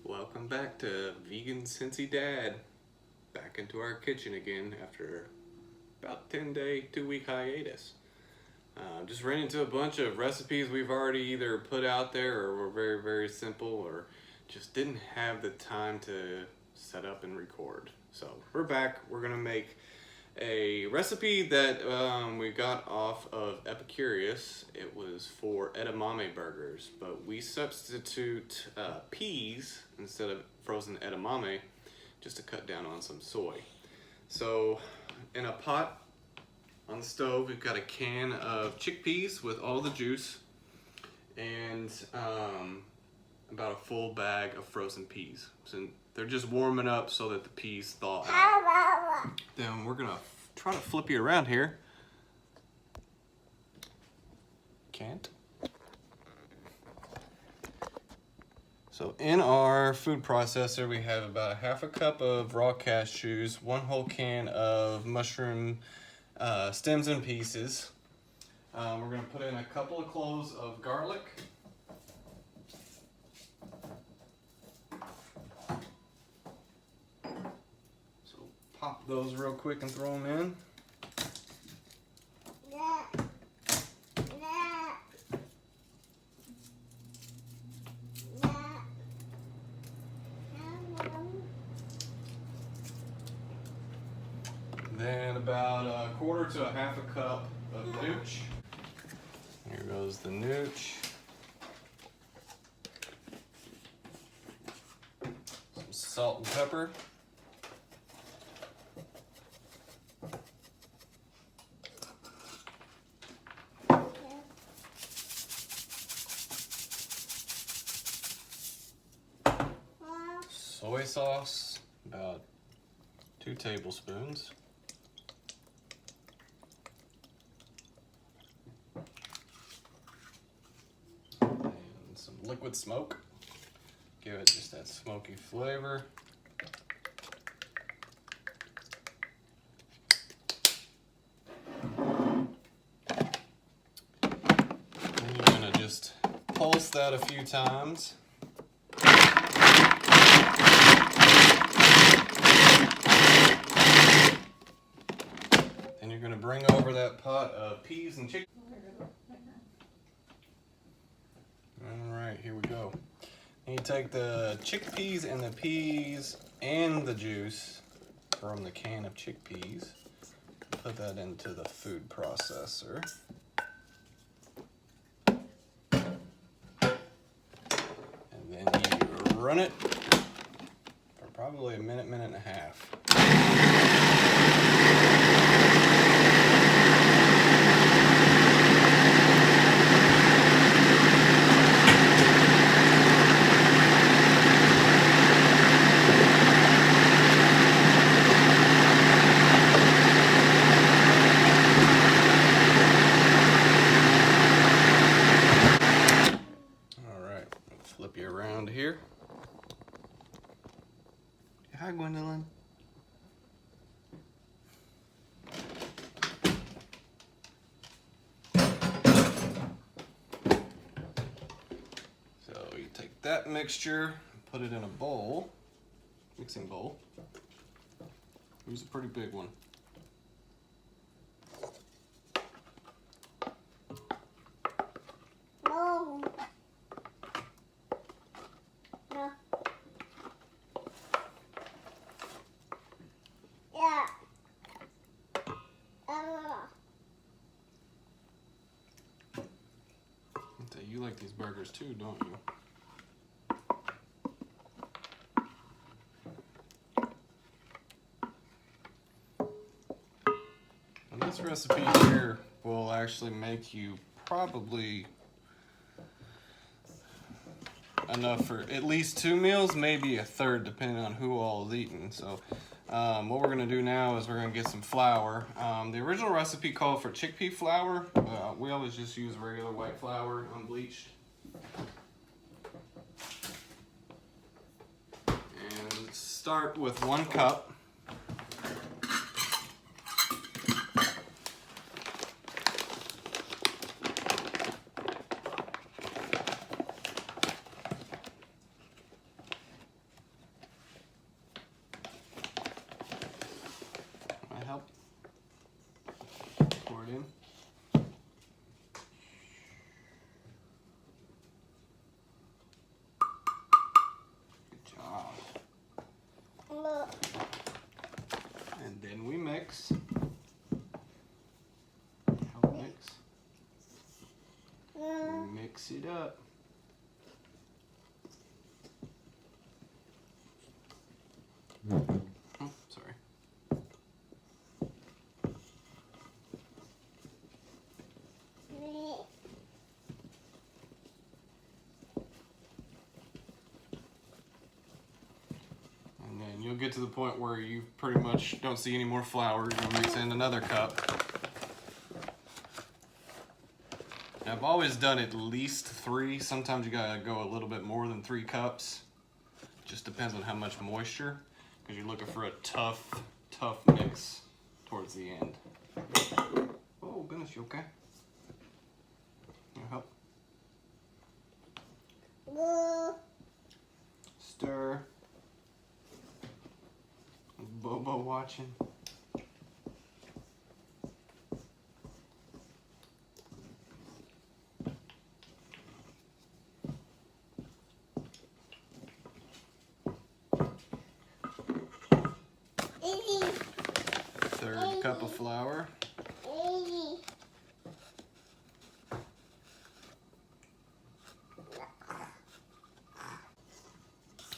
Welcome back to Vegan Cincy Dad. Back into our kitchen again after about 10-day, 2-week hiatus. Just ran into a bunch of recipes we've already either put out there or were very, very simple or just didn't have the time to set up and record. So we're back. We're gonna make a recipe that we got off of Epicurious. It was for edamame burgers, but we substitute peas instead of frozen edamame just to cut down on some soy. So in a pot on the stove, we've got a can of chickpeas with all the juice and about a full bag of frozen peas. So they're just warming up so that the peas thaw out. Then we're gonna try to flip you around here. Can't. So in our food processor, we have about a half a cup of raw cashews, 1 whole can of mushroom stems and pieces. We're gonna put in a couple of cloves of garlic. Pop those real quick and throw them in. Then about a quarter to a half a cup of nooch. Here goes the nooch. Some salt and pepper. Soy sauce, about 2 tablespoons. And some liquid smoke. Give it just that smoky flavor. Then you're gonna just pulse that a few times. And you're going to bring over that pot of peas and chicken. Alright, here we go. And you take the chickpeas and the peas and the juice from the can of chickpeas. Put that into the food processor. And then you run it for probably a minute, minute and a half. Flip you around here. Hi, Gwendolyn. So you take that mixture, put it in a bowl, mixing bowl. Use a pretty big one. No. No. Yeah. You like these burgers too, don't you? And this recipe here will actually make you probably enough for at least 2 meals, maybe a third, depending on who all is eating. So what we're gonna do now is we're gonna get some flour. The original recipe called for chickpea flour. We always just use regular white flour, unbleached. And start with 1 cup. it in. Good job. And then we mix. Help mix. Mix it up. Oh, sorry. And then you'll get to the point where you pretty much don't see any more flour. You're gonna mix in another cup. Now, I've always done at least 3. Sometimes you gotta go a little bit more than 3 cups. Just depends on how much moisture, because you're looking for a tough mix towards the end. Oh goodness, you okay? Can you help? Stir. Bobo watching. Third cup of flour.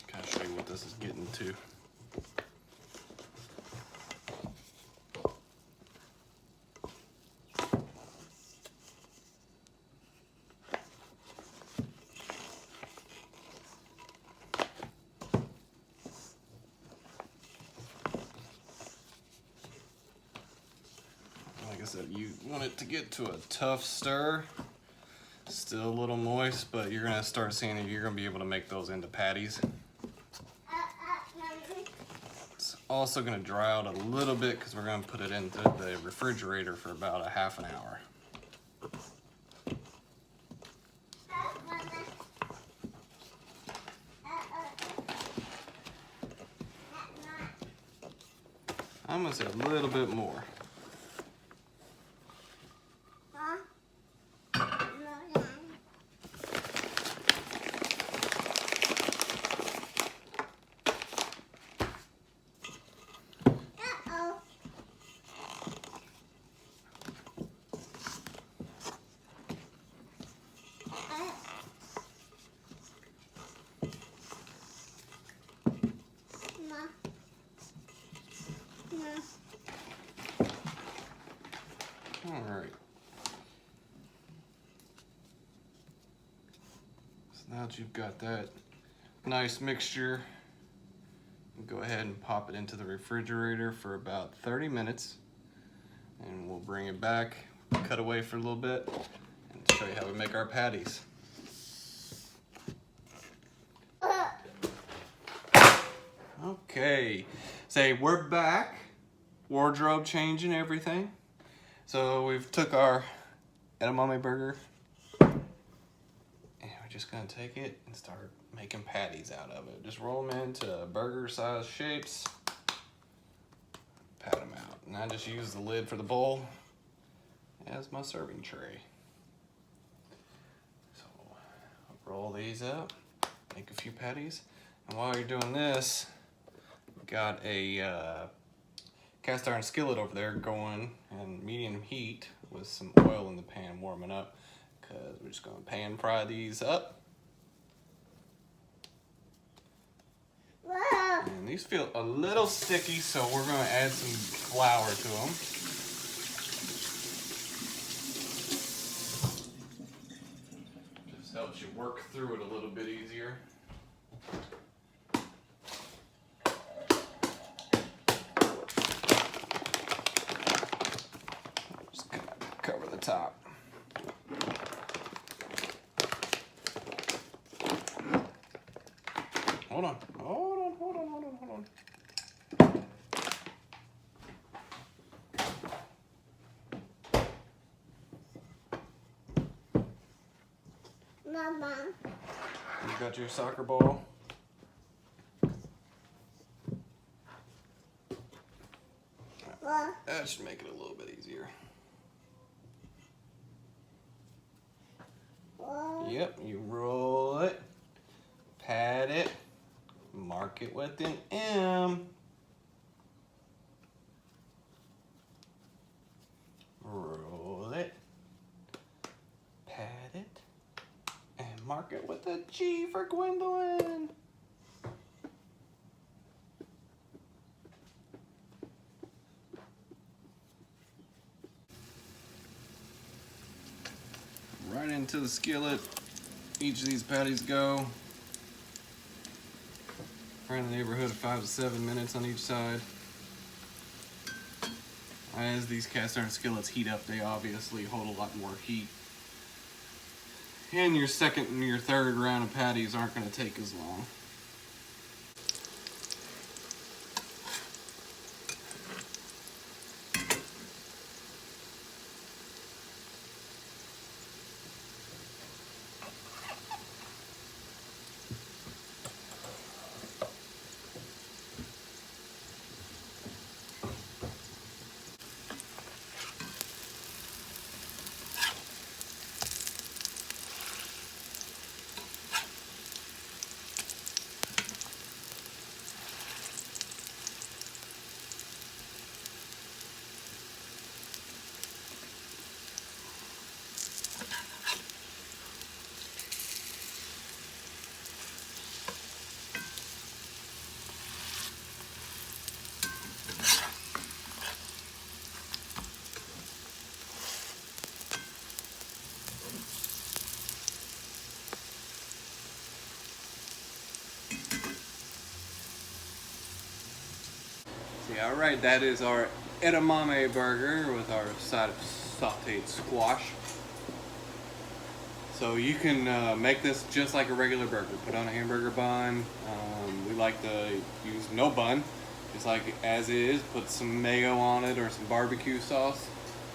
Kind of show you what this is getting to. Like I said, you want it to get to a tough stir. Still a little moist, but you're gonna start seeing it. You're gonna be able to make those into patties. It's also gonna dry out a little bit because we're gonna put it into the refrigerator for about a half an hour. I'm gonna say a little bit more. All right. So now that you've got that nice mixture, go ahead and pop it into the refrigerator for about 30 minutes. And we'll bring it back, cut away for a little bit, and show you how we make our patties. Okay, say we're back. Wardrobe change and everything. So we've took our edamame burger and we're just gonna take it and start making patties out of it. Just roll them into burger size shapes, pat them out. And I just use the lid for the bowl as my serving tray. So I'll roll these up, make a few patties. And while you're doing this, we've got a cast iron skillet over there going in medium heat with some oil in the pan warming up, because we're just going to pan fry these up. And these feel a little sticky, so we're going to add some flour to them. Just helps you work through it a little bit easier. Cover the top. Hold on. Mama. You got your soccer ball? That should make it a little bit easier. Yep, you roll it, pat it, mark it with an M. Roll it, pat it, and mark it with a G for Gwendolyn. Right into the skillet. Each of these patties go. Right in the neighborhood of 5 to 7 minutes on each side. As these cast iron skillets heat up, they obviously hold a lot more heat. And your second and your third round of patties aren't going to take as long. Yeah, alright, that is our edamame burger with our side of sauteed squash. So you can make this just like a regular burger. Put on a hamburger bun. We like to use no bun, just like as is. Put some mayo on it or some barbecue sauce.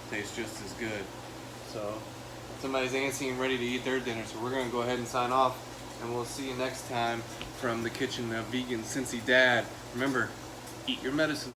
Tastes just as good. So somebody's antsy and ready to eat their dinner, so we're going to go ahead and sign off. And we'll see you next time from the kitchen of Vegan Cincy Dad. Remember, eat your medicine.